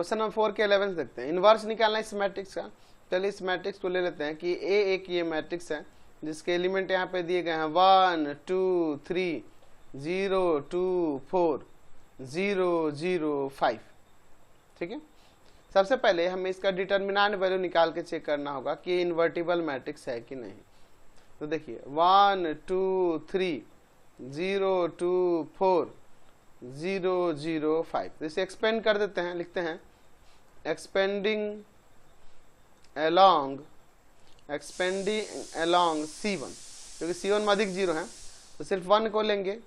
Question number 4 के 11 देखते हैं। इनवर्स निकालना है इस मैट्रिक्स का। चलिए इस मैट्रिक्स को ले लेते हैं कि ए एक ये मैट्रिक्स है जिसके एलिमेंट यहाँ पे दिए गए हैं 1 2 3 0 2 4 0 0 5। ठीक है, सबसे पहले हमें इसका डिटर्मिनेंट वैल्यू निकाल के चेक करना होगा कि इन्वर्टिबल मैट्रिक्स है कि नहीं। तो देखिए 1 2 3 0 2 4 0 0 5। तो इसे एक्सपेंड कर देते हैं, लिखते हैं एक्सपेंडिंग अलोंग C1, क्योंकि C1 में अधिक जीरो है तो सिर्फ 1 को लेंगे।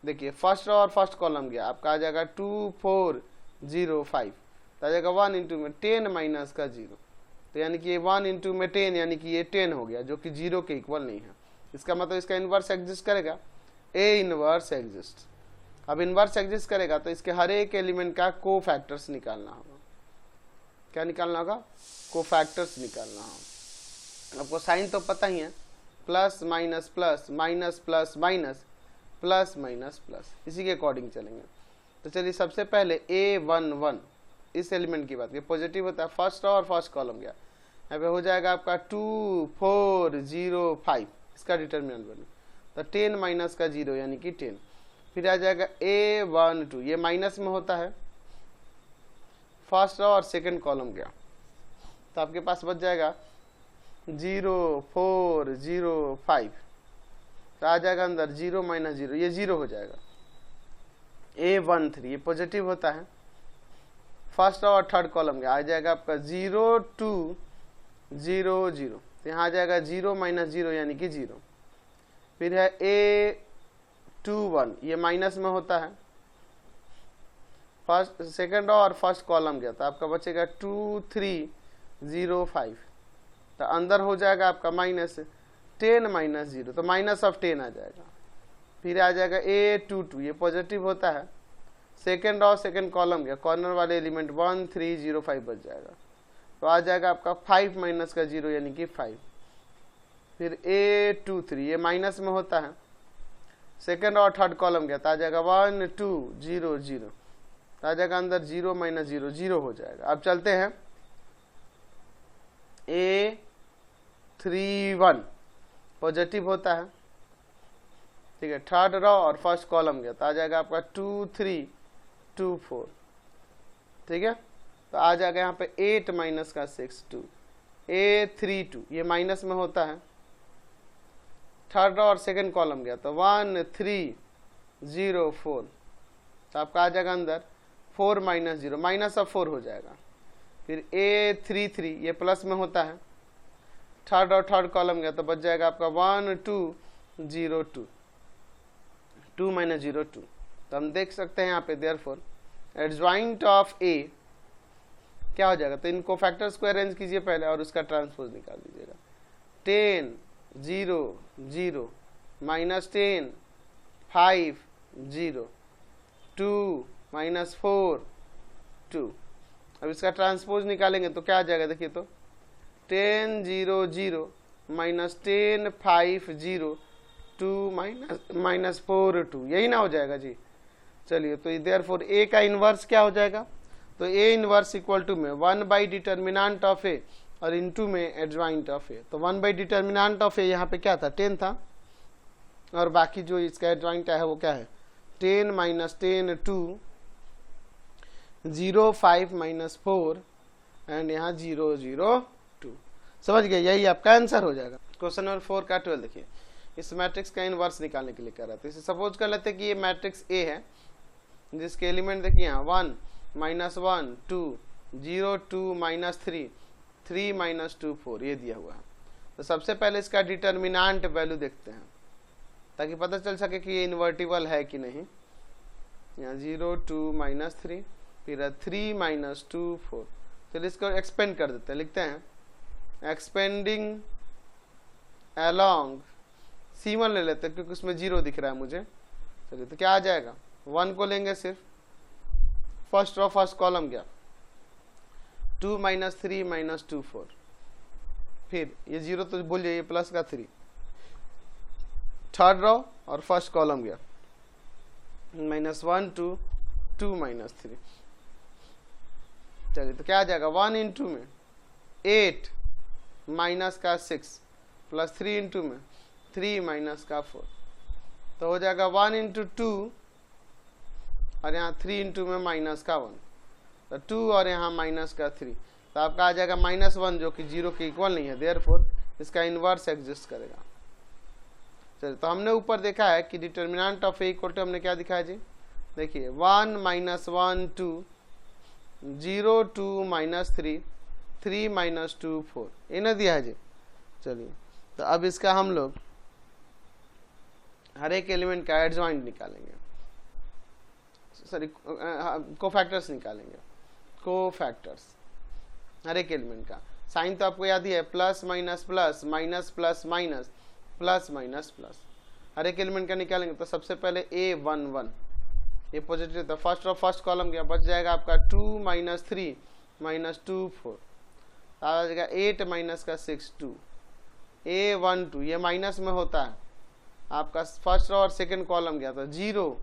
देखिए फर्स्ट और फर्स्ट कॉलम गया, आपका आ जाएगा 2 4 0 5, तो आ जाएगा 1 इंटू में 10 माइनस का 0, तो यानी कि ये 1 इंटू में 10 यानी कि ये 10 हो गया, जो कि 0 के इक्वल नहीं है। इसका मतलब इसका इन्वर्स एग्जिस्ट करेगा, ए इन्वर्स एग्जिस्ट। अब इन्वर्स एग्जिस्ट करेगा तो इसके हर एक एलिमेंट का को फैक्टर्स निकालना होगा। क्या निकालना होगा? को फैक्टर्स निकालना होगा। आपको साइन तो पता ही है, plus minus plus minus plus minus plus minus plus, इसी के अकॉर्डिंग चलेंगे। तो चलिए सबसे पहले A11 इस एलिमेंट की बात की, पॉजिटिव होता है फर्स्ट और फर्स्ट कॉलम गया, यहाँ पे हो जाएगा आपका 2 4 0 5, इसका डिटर्मिनेंट वैल्यू तो 10 माइनस का 0 यानी कि 10। फिर आ जाएगा A12, ये माइनस में होता है फर्स्ट और सेकंड कॉलम गया, तो आपके पास बच जाएगा 0 4 0 5, तो आ जाएगा अंदर 0 माइनस 0, ये 0 हो जाएगा। A13 ये पॉजिटिव होता है फर्स्ट और थर्ड कॉलम गया, आ जाएगा आपका 0 2 0 0, तो यहाँ आ जाएगा 0 माइनस 0 यानी कि 0। फिर है A21, ये माइनस में होता है फर्स्ट सेकंड और फर्स्ट कॉलम गया, तो आपका बचेगा 2 3 0 5, तो अंदर हो जाएगा आपका माइनस 10 माइनस 0, तो माइनस ऑफ 10 आ जाएगा। फिर आ जाएगा A22, ये पॉजिटिव होता है सेकंड और सेकंड कॉलम गया, कॉर्नर वाले एलिमेंट 1 3 0 5 बच जाएगा, तो आ जाएगा आपका 5 माइनस का 0 यानी कि 5। फिर A23, ये माइनस में होता है सेकंड और थर्ड कॉलम गया, तो आ जाएगा 1 2 0 0, तो आ जाएगा अंदर 0 माइनस 0 0 हो जाएगा। अब चलते हैं A31, पॉजिटिव होता है, ठीक है, थर्ड रो और फर्स्ट कॉलम गया, तो आ जाएगा आपका 2 3 2 4, ठीक है, तो आ जाएगा यहाँ पे 8 माइनस का 6 2। A32, ये माइनस में होता है थर्ड और सेकंड कॉलम गया, तो 1 3 0 4, तो आपका आ जाएगा अंदर 4 माइनस 0, माइनस ऑफ 4 हो जाएगा। फिर A33, ये प्लस में होता है थर्ड और थर्ड कॉलम गया, तो बच जाएगा आपका 1 2 0 2, 2 माइनस 0 2, तो हम देख सकते हैं यहाँ पे देयरफॉर एडजॉइंट ऑफ A क्या हो जाएगा, तो इनको फैक्टर्स को अरेंज कीजिए पहले और उसका ट्रांसपोज निकाल दीजिएगा। 10 0 0 माइनस 10 5 0 2 माइनस 4 2। अब इसका ट्रांसपोज निकालेंगे तो क्या आ जाएगा, देखिए तो 10 0 0 माइनस 10 5 0 2 माइनस 4 2, यही ना हो जाएगा जी। चलिए तो देयरफॉर A का इन्वर्स क्या हो जाएगा, तो A इन्वर्स इक्वल टू में 1 बाई डिटर्मिनेंट ऑफ A और इनटू में एडजॉइंट ऑफ A। तो 1 बाई डिटर्मिनेंट ऑफ A यहाँ पे क्या था 10 था, और बाकी जो इसका एडजॉइंट है वो क्या है 10 माइनस 10 2 0 5 माइनस 4 एंड यहाँ 0 0 2। समझ गए, यही आपका आंसर हो जाएगा। क्वेश्चन नंबर 4 का 12 देखिए, इस मैट्रिक्स का इनवर्स निकालने के लिए कह रहा था। इसे सपोज कर लेते हैं कि ये मैट्रिक्स A है जिसके एलिमेंट देखिए यहाँ 1 माइनस 1 2 0 2 माइनस 3 3 माइनस 2 4 ये दिया हुआ है। तो सबसे पहले इसका डिटर्मिनेंट वैल्यू देखते हैं ताकि पता चल सके कि ये इन्वर्टिबल है कि नहीं। यहाँ 0 2 माइनस 3 फिर 3 माइनस 2 4, चलिए इसको एक्सपेंड कर देते हैं, लिखते हैं एक्सपेंडिंग अलोंग C1 ले लेते हैं क्योंकि उसमें 0 दिख रहा है मुझे। चलिए तो क्या आ जाएगा 1 को लेंगे सिर्फ फर्स्ट रो फर्स्ट कॉलम गया 2 माइनस 3 माइनस 2 4, फिर ये 0 तो बोलिए ये प्लस का 3 थर्ड रो और फर्स्ट कॉलम गया माइनस 1 2 2 माइनस 3, चलिए तो क्या आ जाएगा 1 इंटू में 8 माइनस का 6 प्लस 3 इंटू में 3 माइनस का 4, तो हो जाएगा 1 इंटू 2 और यहाँ 3 इंटू में माइनस का 1, तो 2 और यहाँ माइनस का 3, तो आपका आ जाएगा -1 जो कि 0 के इक्वल नहीं है, देयरफॉर इसका इन्वर्स एग्जिस्ट करेगा। चलिए तो हमने ऊपर देखा है कि determinant of A equal to हमने क्या दिखाया जी, देखिए 1 -1 2 0 2 -3 3 -2 4, ये ना दिया है जी। चलिए तो अब इसका हम लोग हर एक एलिमेंट का एडजॉइंट निकालेंगे, सॉरी कोफैक्टर्स निकालेंगे, कोफैक्टर्स हर एक एलिमेंट का। साइन तो आपको याद ही है, plus minus plus minus plus minus plus minus plus, हर एक एलिमेंट का निकालेंगे। तो सबसे पहले A11 ये पॉजिटिव, तो फर्स्ट और फर्स्ट कॉलम क्या बच जाएगा आपका 2 -3 -2 4, आ जाएगा 8 माइनस का 6 2। A12 ये माइनस में होता है, आपका फर्स्ट और सेकंड कॉलम गया था 0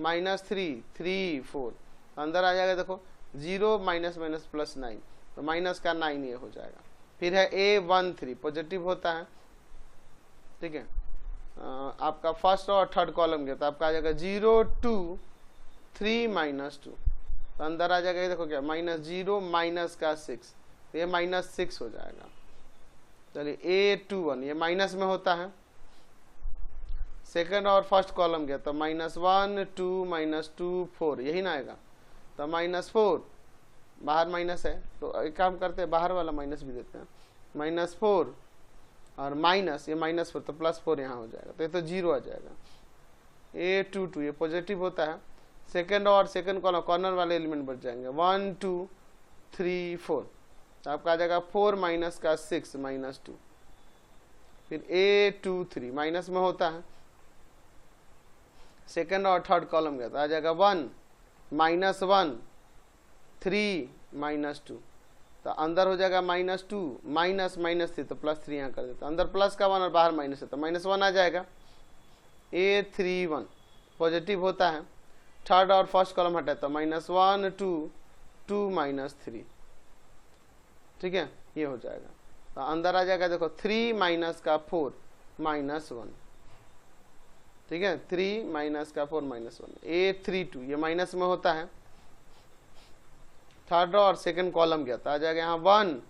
-3 3 4, अंदर आ जाएगा देखो 0 माइनस माइनस प्लस 9, तो माइनस का 9 ये हो जाएगा। फिर है A13 पॉजिटिव होता है, ठीक है, आपका फर्स्ट और थर्ड कॉलम गया तो आपका आ जाएगा 0 2 3 -2, तो अंदर आ जाएगा देखो क्या -0 माइनस का 6, तो ये -6 हो जाएगा। चलिए A21 ये माइनस में होता है, सेकंड और फर्स्ट कॉलम गया तो -1 2 -2 4, यही ना आएगा, तो -4 बाहर माइनस है, तो एक काम करते हैं बाहर वाला माइनस भी देते हैं, -4 और माइनस ये -4 तो +4 यहाँ हो जाएगा, तो ये तो 0 आ जाएगा। A22 ये पॉजिटिव होता है, सेकंड और सेकंड कॉर्नर वाले एलिमेंट बच जाएंगे 1 2 3 4, तो आपका आ जाएगा 4 माइनस का 6 -2। फिर A23 माइनस में होता है, सेकंड और थर्ड कॉलम गया तो आ जाएगा 1 -1 3 -2, तो अंदर हो जाएगा -2 माइनस -3 तो +3 यहाँ कर देता, अंदर प्लस का 1 और बाहर माइनस है तो -1 आ जाएगा। A31 पॉजिटिव होता है, थर्ड और फर्स्ट कॉलम हटा तो -1 2 2 -3, ठीक है, ये हो जाएगा, तो अंदर आ जाएगा देखो 3 माइनस का 4 -1, ठीक है, 3 माइनस का 4 -1। A32 ये माइनस में होता है, थर्ड और सेकंड कॉलम गया तो आ जाएगा यहाँ 1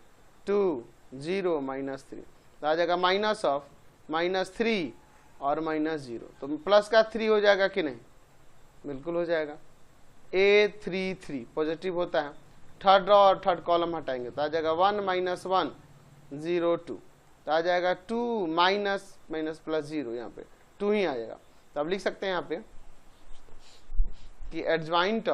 2 0 -3, तो आ जाएगा माइनस ऑफ -3 और -0, तो प्लस का 3 हो जाएगा कि नहीं, बिल्कुल हो जाएगा। A33 पॉजिटिव होता है, थर्ड और थर्ड कॉलम हटाएंगे तो आ जाएगा 1 -1 0 2, तो आ जाएगा 2 माइनस माइनस प्लस 0, यहाँ पे 2 ही आ जाएगा। तो अब लिख सकते हैं यहाँ पे कि एडजॉइंट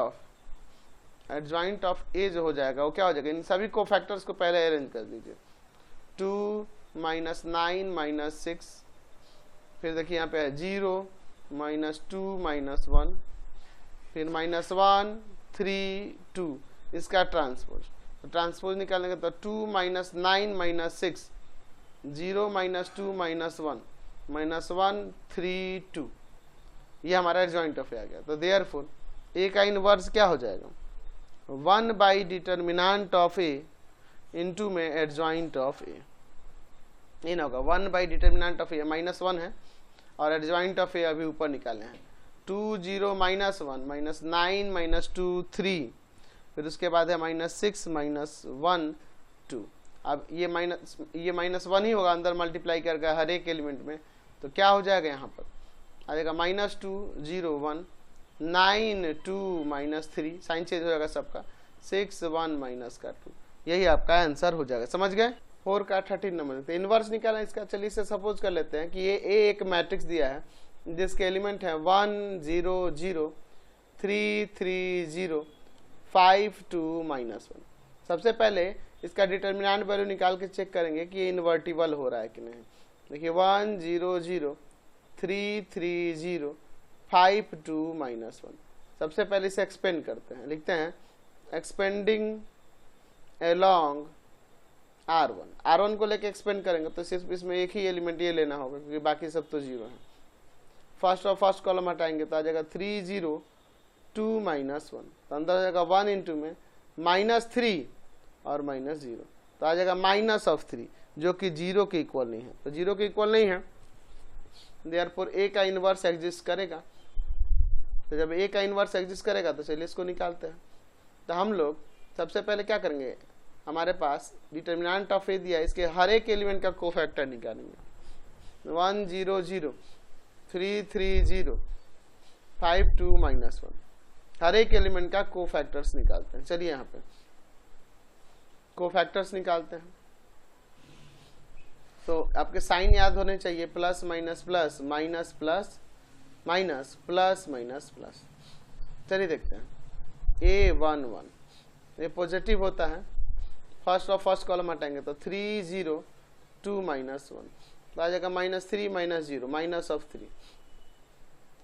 ऑफ ए जो हो जाएगा वो क्या हो जाएगा, इन सभी कोफैक्टर्स को पहले अरेंज कर दीजिए, 2 -9 -6, फिर देखिए यहाँ पे है 0 -2 -1, फिर -1 3 2, इसका ट्रांसपोज, तो ट्रांसपोज निकालेंगे तो 2 -9 -6 0 -2 -1 -1 3 2, ये हमारा एडजॉइंट ऑफ ए आ गया। तो देयरफॉर ए का इनवर्स क्या हो जाएगा, 1 by determinant of A into में एडजॉइंट ऑफ ए, ये ना होगा 1 बाई डिटर्मिनेंट ऑफ ए -1 है और एडजॉइंट ऑफ ए अभी ऊपर निकाले हैं 2 0 -1 -9 -2 3, फिर उसके बाद है -6 -1 2। अब ये -1 ही होगा, अंदर मल्टीप्लाई करके हर एक एलिमेंट में, तो क्या हो जाएगा यहाँ पर आ जाएगा -2 0 1 9 2 -3, साइन चेंज हो जाएगा सबका, 6 1 माइनस का 2, यही आपका आंसर हो जाएगा। समझ गए। 4 का 13 नंबर, तो इनवर्स निकाला इसका। चलिए इसे सपोज कर लेते हैं कि ये ए एक मैट्रिक्स दिया है जिसके एलिमेंट है 1 0 0 3 3 0 5 2 -1। सबसे पहले इसका डिटर्मिनेंट वैल्यू निकाल के चेक करेंगे कि ये इन्वर्टिबल हो रहा है कि नहीं। देखिए 1 0 0 3 3 0 5 2 -1। सबसे पहले इसे एक्सपेंड करते हैं, लिखते हैं एक्सपेंडिंग अलोंग R1 को लेके एक्सपेंड करेंगे तो सिर्फ इसमें एक ही एलिमेंट ये लेना होगा क्योंकि बाकी सब तो 0 है। फर्स्ट और फर्स्ट कॉलम हटाएंगे तो आ जाएगा 3 0 2 -1, तो अंदर आ जाएगा 1 इंटू में -3 और माइनस 0, तो आ जाएगा माइनस ऑफ 3 जो कि 0 के इक्वल नहीं है। तो 0 के इक्वल नहीं है, देयरफॉर a का इनवर्स एग्जिस्ट करेगा। तो जब a का इनवर्स एग्जिस्ट करेगा तो चलिए इसको निकालते हैं। तो हम लोग सबसे पहले क्या करेंगे, हमारे पास डिटर्मिनेंट ऑफ a दिया है, इसके हर एक एलिमेंट का कोफैक्टर निकालेंगे। 1 0 0 3 3 0 5 2 -1, हर एक एलिमेंट का कोफैक्टर्स निकालते हैं। चलिए यहाँ पे कोफैक्टर्स निकालते हैं। तो आपके साइन याद होने चाहिए, plus minus plus minus plus minus plus minus plus. चलिए देखते हैं, A1 1 ये पॉजिटिव होता है, फर्स्ट और फर्स्ट कॉलम हटाएंगे तो 3 0 2 -1, तो आ जाएगा -3 -0 माइनस ऑफ 3।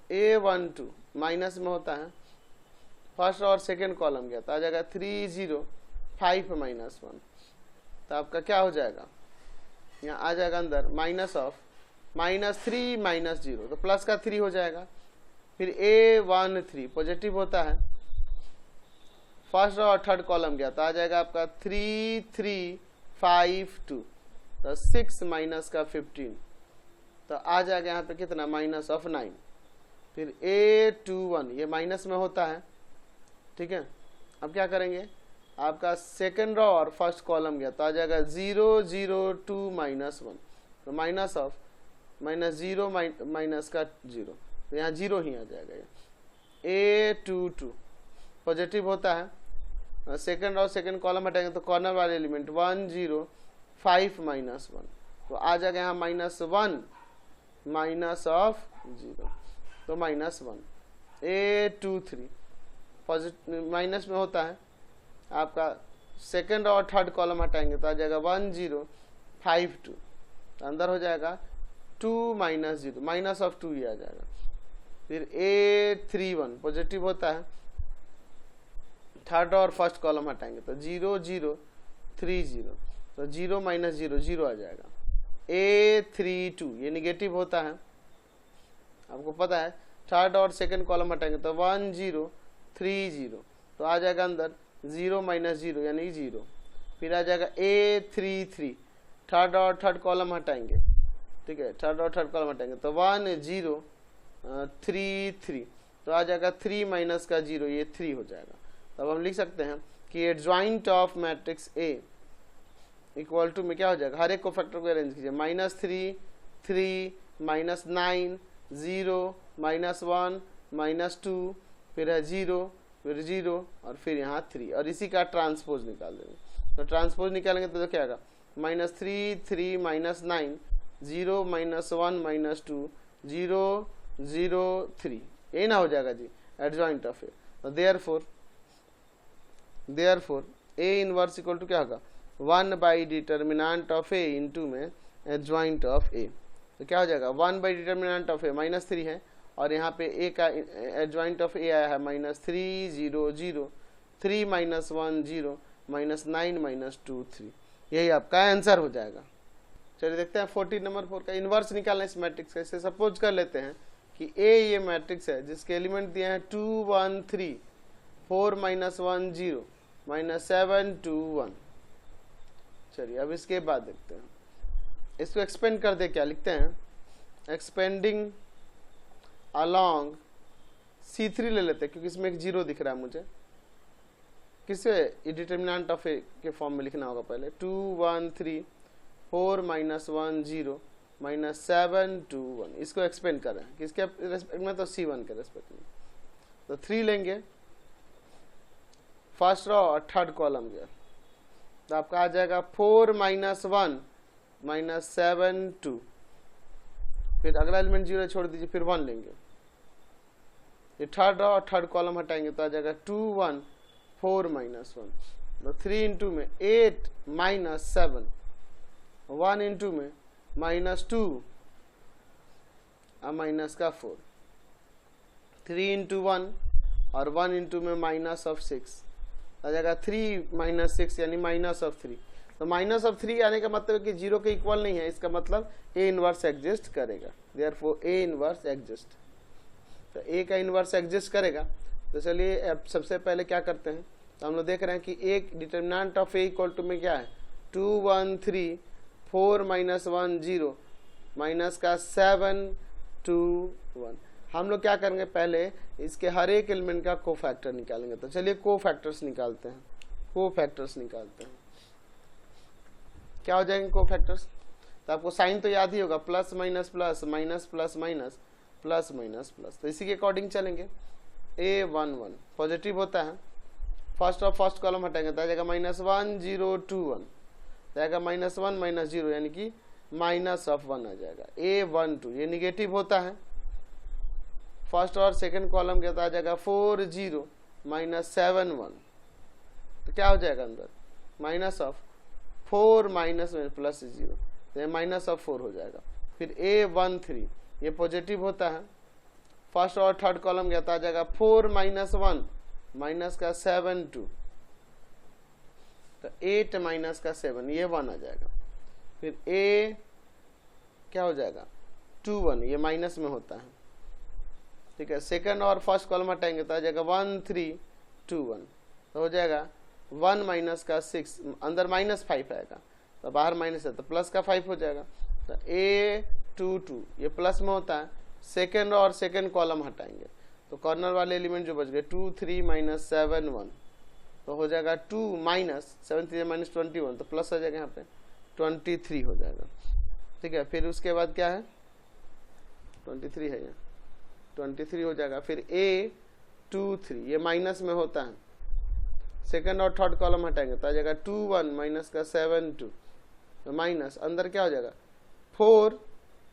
A1 2 माइनस में होता है, फर्स्ट और सेकेंड कॉलम गया तो आ जाएगा 3 0 5 -1, तो आपका क्या हो जाएगा, यहाँ आ जाएगा अंदर माइनस ऑफ -3 -0, तो प्लस का 3 हो जाएगा। फिर A1 3 पॉजिटिव होता है, फर्स्ट और थर्ड कॉलम गया तो आ जाएगा आपका 3 3 5 2, तो 6 माइनस का 15, तो आ जाएगा यहाँ पे कितना माइनस ऑफ 9। फिर A2 1 ये माइनस में होता है, ठीक है। अब क्या करेंगे, आपका सेकेंड रो और फर्स्ट कॉलम गया तो आ जाएगा 0 0 2 -1, तो माइनस ऑफ -0 माइनस का 0, तो यहाँ 0 ही आ जाएगा। A2 2 पॉजिटिव होता है, सेकेंड और सेकेंड कॉलम हटाएंगे तो कॉर्नर वाले एलिमेंट 1 0 5 -1, तो आ जाएगा यहाँ -1 माइनस ऑफ 0, तो -1। A2 3 पॉजिटिव माइनस में होता है, आपका सेकेंड और थर्ड कॉलम हटाएंगे तो आ जाएगा 1 0 5 2, तो अंदर हो जाएगा 2 -0 माइनस ऑफ 2 ही आ जाएगा। फिर A3 1 पॉजिटिव होता है, थर्ड और फर्स्ट कॉलम हटाएंगे तो 0 0 3 0, तो 0 -0 0 आ जाएगा। A3 2 ये निगेटिव होता है, आपको पता है, थर्ड और सेकेंड कॉलम हटाएंगे तो 1 0 3 0, तो आ जाएगा अंदर 0 -0 यानी 0। फिर आ जाएगा A3 3 थर्ड और थर्ड कॉलम हटाएंगे, ठीक है, थर्ड और थर्ड कॉलम हटाएंगे तो 1 0 3 3, तो आ जाएगा 3 माइनस का 0 ये 3 हो जाएगा। तब हम लिख सकते हैं कि adjoint of matrix A equal to में क्या हो जाएगा, हर एक को फैक्टर को अरेंज कीजिए, -3 3 -9 0 -1 -2, फिर है 0 फिर 0 और फिर यहाँ 3, और इसी का ट्रांसपोज निकाल देंगे। तो ट्रांसपोज निकालेंगे तो क्या आएगा, -3 3 -9 0 -1 -2 0 0 3, यही ना हो जाएगा जी एडजॉइंट ऑफ ए। तो therefore A inverse equal to क्या होगा, 1 by determinant of A into में एडजॉइंट ऑफ ए। तो क्या हो जाएगा, 1 बाई डिटर्मिनेंट ऑफ ए -3 है, और यहाँ पे ए का एडजॉइंट ऑफ ए आया है -3 0 0 3 -1 0 -9 -2 3, यही आपका आंसर हो जाएगा। चलिए देखते हैं 14 नंबर 4 का इन्वर्स निकालना इस मैट्रिक्स का। इसे सपोज कर लेते हैं कि ए ये मैट्रिक्स है जिसके एलिमेंट दिए हैं 2 1 3 4 -1 0 -7 2 1। चलिए अब इसके बाद देखते हैं, इसको एक्सपेंड कर दे, क्या लिखते हैं, एक्सपेंडिंग अलोंग C3 ले लेते हैं क्योंकि इसमें एक 0 दिख रहा है मुझे। किसे डिटर्मिनेंट ऑफ ए के फॉर्म में लिखना होगा, पहले 2 1 3 4 -1 0 -7 2 1, इसको एक्सपेंड करें किसके रेस्पेक्ट में, तो C1 के रेस्पेक्ट में। तो 3 लेंगे, फर्स्ट रो और थर्ड कॉलम गया तो आपका आ जाएगा 4 -1 -7 2, फिर अगला एलिमेंट 0 छोड़ दीजिए, फिर 1 लेंगे, ये थर्ड रो और थर्ड कॉलम हटाएंगे तो आ जाएगा 2 1 4 -1, तो 3 इंटू में 8 -7, 1 इंटू में -2 और माइनस का 4, 3 इंटू 1 और 1 इंटू में -6 आ जाएगा 3 -6 यानी -3। तो -3 आने का मतलब है कि 0 के इक्वल नहीं है, इसका मतलब ए इनवर्स एग्जिस्ट करेगा, देयरफॉर ए इनवर्स एग्जिस्ट। तो ए का इनवर्स एग्जिस्ट करेगा। तो चलिए अब सबसे पहले क्या करते हैं, तो हम लोग देख रहे हैं कि एक determinant of A equal to में क्या है 2 1 3 4 माइनस 1 0 माइनस का 7 2 1। हम लोग क्या करेंगे, पहले इसके हर एक एलिमेंट का कोफैक्टर निकालेंगे। तो चलिए कोफैक्टर्स निकालते हैं, कोफैक्टर्स निकालते हैं। क्या हो जाएंगे कोफैक्टर्स? तो आपको साइन तो याद ही होगा, plus minus plus minus plus minus plus minus plus. तो इसी के अकॉर्डिंग चलेंगे। A11 पॉजिटिव होता है, फर्स्ट और फर्स्ट कॉलम हटाएंगे तो आ जाएगा -1 0 2 1, जाएगा -1 -0 यानी कि माइनस ऑफ 1 आ जाएगा। A12 ये निगेटिव होता है, फर्स्ट और सेकंड कॉलम के तो आ जाएगा 4 0 -7 1। तो क्या हो जाएगा अंदर माइनस ऑफ 4 माइनस प्लस 0, तो ये माइनस ऑफ 4 हो जाएगा। फिर A13 ये पॉजिटिव होता है, फर्स्ट और थर्ड कॉलम गया तो आ जाएगा 4 माइनस 1 माइनस का 7 2, तो 8 माइनस का 7 ये 1 आ जाएगा। फिर A क्या हो जाएगा 2 1, ये माइनस में होता है, ठीक है। सेकंड और फर्स्ट कॉलम हटाएंगे तो आ जाएगा 1 3 2 1, तो हो जाएगा 1 माइनस का 6, अंदर -5 आएगा तो बाहर माइनस है तो प्लस का 5 हो जाएगा। तो A22 ये प्लस में होता है, सेकंड और सेकंड कॉलम हटाएंगे तो कॉर्नर वाले एलिमेंट जो बच गए 2 3 माइनस 7 1, तो हो जाएगा 2 माइनस 7 3 माइनस 21, तो प्लस आ जाएगा यहाँ पे 23 हो जाएगा, ठीक है। फिर उसके बाद क्या है 23 है, यहाँ 23 हो जाएगा। फिर A23 ये माइनस में होता है, सेकंड और थर्ड कॉलम हटाएंगे तो आ जाएगा 2 1 माइनस का 7 2, तो माइनस अंदर क्या हो जाएगा 4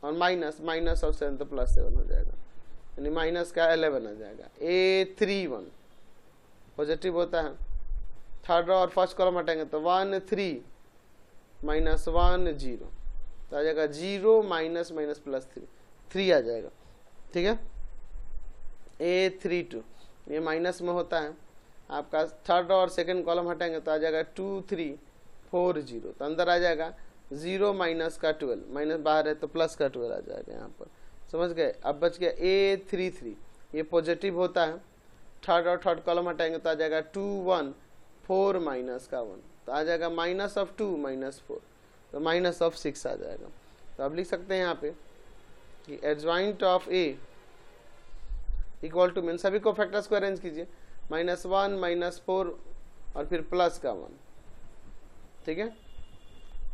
और माइनस माइनस ऑफ 7 तो प्लस 7 हो जाएगा, यानी माइनस का 11 आ जाएगा। A31 पॉजिटिव होता है, थर्ड और फर्स्ट कॉलम हटाएंगे तो 1 3 माइनस 1 0, तो आ जाएगा 0 माइनस माइनस प्लस 3 आ जाएगा, ठीक है। A32 ये माइनस में होता है, आपका थर्ड और सेकंड कॉलम हटाएंगे तो आ जाएगा 2 3 4 0, तो अंदर आ जाएगा 0 माइनस का 12, माइनस बाहर है तो प्लस का 12 आ जाएगा यहाँ पर, समझ गए। अब बच गया A33 ये पॉजिटिव होता है, थर्ड और थर्ड कॉलम हटाएंगे तो आ जाएगा 2 1 4 माइनस का 1, तो आ जाएगा माइनस ऑफ 2 माइनस 4, तो माइनस ऑफ 6 आ जाएगा। तो अब लिख सकते हैं यहाँ पे कि adjoint of A equal to mean सभी को फैक्टर्स को अरेंज कीजिए, -1 -4 और फिर प्लस का 1, ठीक है।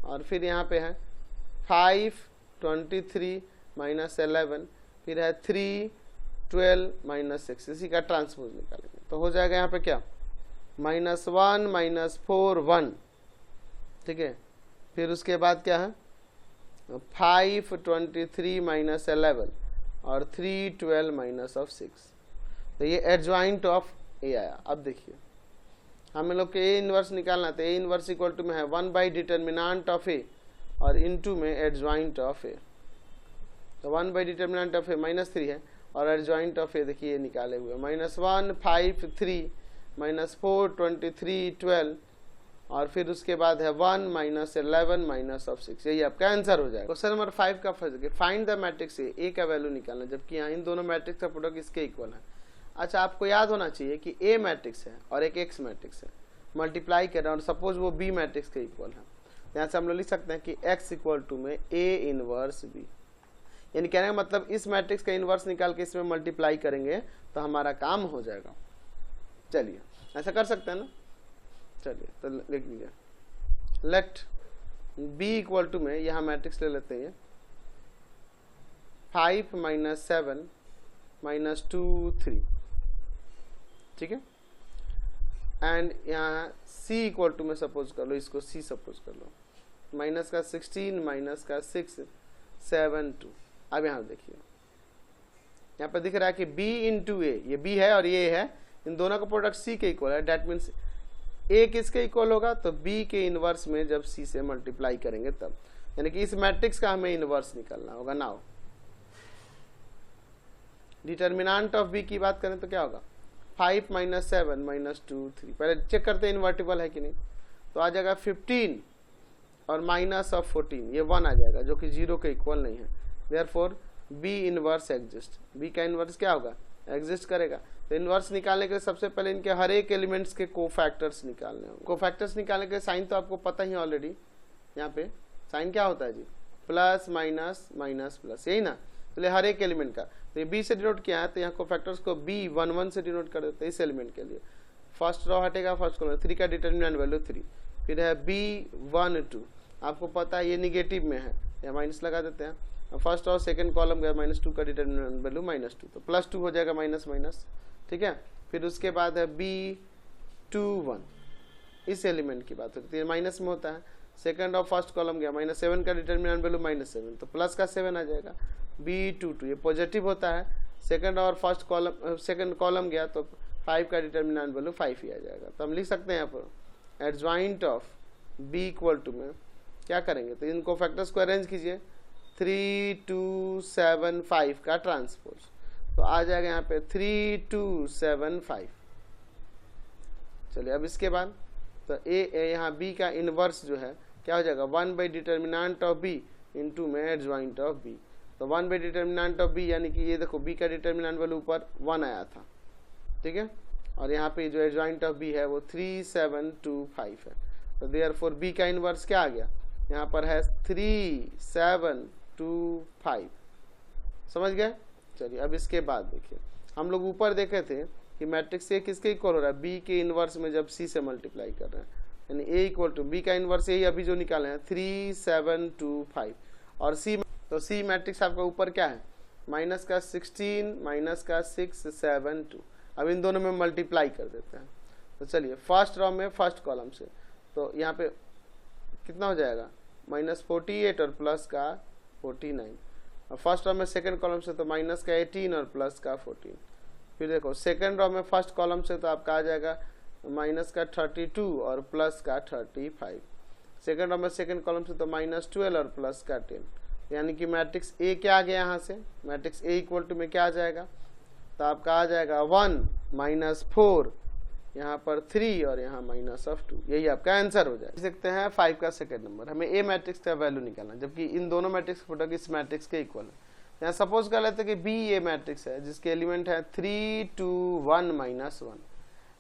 और फिर यहाँ पे है 5 23 -11, फिर है 3 12 -6, इसी का ट्रांसपोज निकालेंगे तो हो जाएगा यहाँ पे क्या -1 -4 1, ठीक है। फिर उसके बाद क्या है 5 23 -11 और 3 12 माइनस ऑफ 6, तो ये एडजॉइंट ऑफ A आया। अब देखिए हम लोग के A इनवर्स निकालना, तो A इनवर्स इक्वल टू में है 1 बाई डिटर्मिनेंट ऑफ A और इनटू में एडजॉइंट ऑफ A, तो 1 बाई डिटर्मिनेंट ऑफ A -3 है और एडजॉइंट ऑफ A देखिए ये निकाले हुए -1 5 3 -4 23 12 और फिर उसके बाद है 1 -11 माइनस ऑफ 6, यही आपका आंसर हो जाएगा। क्वेश्चन नंबर 5 का first find the matrix A का वैल्यू निकालना, जबकि यहाँ इन दोनों मैट्रिक्स का प्रोडक्ट इसके इक्वल है। अच्छा आपको याद होना चाहिए कि A मैट्रिक्स है और एक X मैट्रिक्स है, मल्टीप्लाई कर रहे हैं और सपोज वो B मैट्रिक्स के इक्वल है, यहाँ से हम लोग लिख सकते हैं कि X इक्वल टू में A इनवर्स B, यानी कहने का मतलब इस मैट्रिक्स का इनवर्स निकाल के इसमें मल्टीप्लाई करेंगे तो हमारा काम हो जाएगा। चलिए ऐसा कर सकते हैं ना, चलिए तो लिख लीजिए लेट B इक्वल टू में यहाँ मैट्रिक्स ले लेते हैं 5 -7 -2 3, ठीक है। एंड यहाँ C इक्वल टू में सपोज कर लो, इसको C सपोज कर लो, माइनस का 16 माइनस का 6 7 2। अब यहाँ देखिए यहाँ पर दिख रहा है कि B इंटू A, ये B है और ये है, इन दोनों का प्रोडक्ट C के इक्वल है, डेट मीन्स A किसके इक्वल होगा, तो B के इनवर्स में जब C से मल्टीप्लाई करेंगे तब, यानी कि इस मैट्रिक्स का हमें इनवर्स निकालना होगा। नाउ डिटर्मिनेंट ऑफ B की बात करें तो क्या होगा 5 -7 -2 3, पहले चेक करते हैं इन्वर्टिबल है कि नहीं, तो आ जाएगा 15 और माइनस ऑफ 14, ये 1 आ जाएगा जो कि 0 के इक्वल नहीं है, therefore B inverse exist. B का इनवर्स क्या होगा एग्जिस्ट करेगा। तो इनवर्स निकालने के लिए सबसे पहले इनके हर एक एलिमेंट्स के कोफैक्टर्स निकालने होंगे। कोफैक्टर्स निकालने के साइन तो आपको पता ही ऑलरेडी, यहाँ पे साइन क्या होता है जी, प्लस माइनस माइनस प्लस, यही ना। चलिए हर एक एलिमेंट का, तो ये बी से डिनोट किया है, तो यहाँ कोफैक्टर्स को B11 से डिनोट कर देते हैं इस एलिमेंट के लिए। फर्स्ट रॉ हटेगा, फर्स्ट कॉलम 3 का डिटर्मिनेंट वैल्यू 3, फिर है B12, आपको पता है ये निगेटिव में है, या माइनस लगा देते हैं। फर्स्ट और सेकंड कॉलम गया -2 का डिटर्मिनेंट वैल्यू -2, तो +2 हो जाएगा माइनस माइनस, ठीक है। फिर उसके बाद है B21, इस एलिमेंट की बात होती है, माइनस में होता है। सेकंड और फर्स्ट कॉलम गया -7 का डिटर्मिनेंट वैल्यू -7, तो प्लस का 7 आ जाएगा। B22 ये पॉजिटिव होता है, सेकंड और फर्स्ट कॉलम सेकंड कॉलम गया तो 5 का डिटर्मिनेंट वैल्यू 5 ही आ जाएगा। तो हम लिख सकते हैं यहाँ पर adjoint of B equal to में क्या करेंगे, तो इनको फैक्टर्स को अरेंज कीजिए, 3 2 7 5 का ट्रांसपोज, तो आ जाएगा यहाँ पे 3 2 7 5। चलिए अब इसके बाद तो यहाँ B का इनवर्स जो है क्या हो जाएगा, 1 by determinant of B into में एडजॉइंट ऑफ B। तो 1 बाई डिटर्मिनेंट ऑफ B यानी कि ये देखो B का डिटर्मिनेंट वैल्यू ऊपर 1 आया था, ठीक है, और यहाँ पे जो एडजॉइंट ऑफ B है वो 3 7 2 5 है। तो देयरफॉर B का इनवर्स क्या आ गया, यहाँ पर है 3 7 2 5, समझ गए। चलिए अब इसके बाद देखिए, हम लोग ऊपर देखे थे कि मैट्रिक्स A किसके इक्वल हो रहा है, B के इनवर्स में जब C से मल्टीप्लाई कर रहे हैं, यानी A इक्वल टू B का इनवर्स यही अभी जो निकाले हैं 3 7 2 5, और C, तो C मैट्रिक्स आपका ऊपर क्या है, माइनस का 16 माइनस का 6 7 2। अब इन दोनों में मल्टीप्लाई कर देते हैं। तो चलिए फर्स्ट रो में फर्स्ट कॉलम से, तो यहाँ पे कितना हो जाएगा, -48 और प्लस का 49, और फर्स्ट रो में सेकंड कॉलम से तो माइनस का 18 और प्लस का 14। फिर देखो सेकंड रो में फर्स्ट कॉलम से तो आपका आ जाएगा माइनस का 32 और प्लस का 35। सेकंड रो में सेकंड कॉलम से तो -12 और प्लस का 10, यानी कि मैट्रिक्स A क्या आ गया यहाँ से, मैट्रिक्स A इक्वल टू में क्या आ जाएगा, तो आपका आ जाएगा 1 -4, यहाँ पर 3 और यहाँ -2, यही आपका आंसर हो जाएगा। देख सकते हैं 5 का सेकंड नंबर, हमें A मैट्रिक्स का वैल्यू निकालना है, जबकि इन दोनों मैट्रिक्स प्रोडक्ट इस मैट्रिक्स के इक्वल है। यहाँ सपोज कर लेते हैं कि B A मैट्रिक्स है जिसके एलिमेंट है 3 2 1 -1,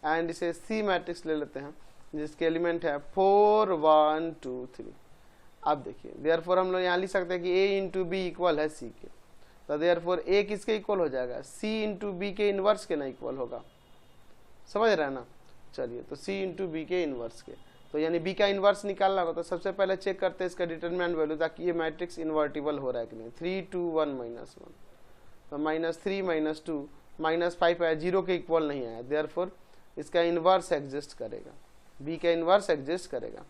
एंड इसे C मैट्रिक्स ले लेते हैं जिसके एलिमेंट है 4 1 2 3। अब देखिए देयरफॉर हम लोग यहाँ लिख सकते हैं कि A इंटू B इक्वल है C के, तो देयरफॉर A किसके इक्वल हो जाएगा, C इंटू B के इनवर्स के ना इक्वल होगा, समझ रहे हैं ना। चलिए तो C इंटू B के इनवर्स के, तो यानी B का इनवर्स निकालना होगा, तो सबसे पहले चेक करते हैं इसका डिटर्मिनेंट वैल्यू, ताकि ये मैट्रिक्स इन्वर्टिबल हो रहा है कि नहीं। 3 2 1 -1, तो -3 -2 -5 आया, 0 के इक्वल नहीं आया, देयरफॉर इसका इनवर्स एग्जिस्ट करेगा, B का इनवर्स एग्जिस्ट करेगा।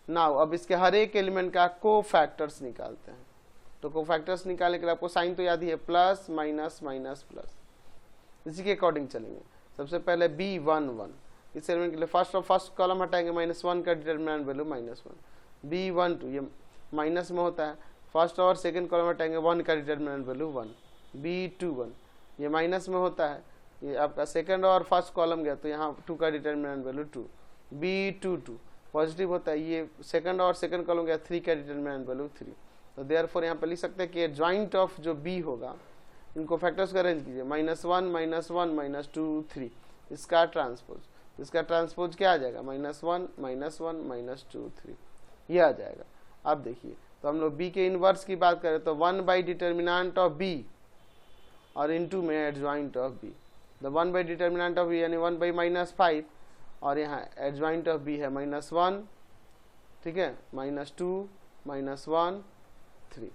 नाउ अब इसके हर एक एलिमेंट का कोफैक्टर्स निकालते हैं। तो कोफैक्टर्स निकालने के लिए आपको साइन तो याद ही है, प्लस माइनस माइनस प्लस, इसी के अकॉर्डिंग चलेंगे। सबसे पहले B11, इस एलिमेंट के लिए फर्स्ट कॉलम हटाएंगे, -1 का डिटर्मिनेंट वैल्यू -1। B12 ये माइनस में होता है, फर्स्ट और सेकंड कॉलम हटाएंगे, 1 का डिटर्मिनेंट वैल्यू 1। B21 ये माइनस में होता है, ये आपका सेकंड और फर्स्ट कॉलम गया तो यहाँ 2 का डिटर्मिनेंट वैल्यू 2। B22 पॉजिटिव होता है, ये सेकंड और सेकंड कॉलम गया 3 का डिटर्मिनेंट वैल्यू 3। तो देयरफॉर यहाँ पर लिख सकते हैं कि जॉइंट ऑफ जो B होगा, इनको फैक्टर्स को अरेंज कीजिए, -1 -1 -2 3, इसका ट्रांसपोज, इसका ट्रांसपोज क्या आ जाएगा, -1 -1 -2 3, ये आ जाएगा। अब देखिए तो हम लोग B के इनवर्स की बात करें तो 1 बाई डिटर्मिनेंट ऑफ B और इनटू में adjoint of B। The 1 by determinant of B यानी 1 बाई -5, और यहाँ एडजॉइंट ऑफ B है -1, ठीक है, -2 -1 3,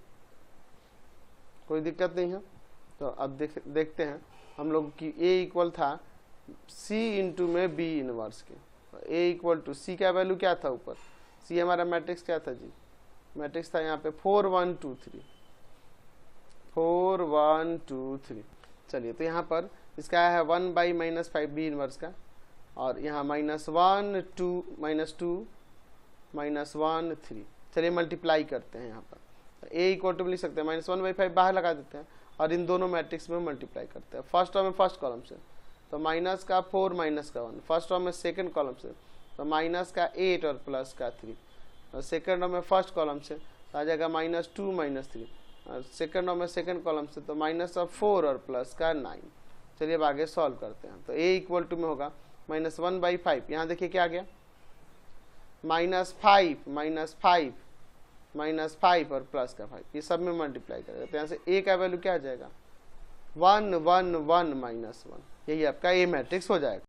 कोई दिक्कत नहीं है। तो अब देखते हैं हम लोग की A इक्वल था C इंटू में B इनवर्स के, A इक्वल टू C का वैल्यू क्या था ऊपर, C हमारा मैट्रिक्स क्या था जी, मैट्रिक्स था यहाँ पे 4 1 2 3, 4 1 2 3। चलिए तो यहाँ पर इसका है 1 बाई -5 B इनवर्स का, और यहाँ -1 2 -1 3। चलिए मल्टीप्लाई करते हैं यहाँ पर, A इक्वल टू लिख सकते हैं -1/5 बाहर लगा देते हैं, और इन दोनों मैट्रिक्स में मल्टीप्लाई करते हैं। फर्स्ट रो में फर्स्ट कॉलम से तो माइनस का 4 माइनस का 1, फर्स्ट रो में सेकंड कॉलम से तो माइनस का 8 और प्लस का 3, और सेकंड रो में फर्स्ट कॉलम से तो आ जाएगा -2 -3, और सेकंड रो में सेकंड कॉलम से तो -4 और प्लस का 9। चलिए अब आगे सॉल्व करते हैं। तो a इक्वल टू में होगा -1/5, यहाँ देखिए क्या आ गया, -5 -5 और प्लस का 5, ये सब में मल्टीप्लाई करेगा तो यहाँ से a का वैल्यू क्या आ जाएगा 1 1 1 -1, यही आपका a मैट्रिक्स हो जाएगा।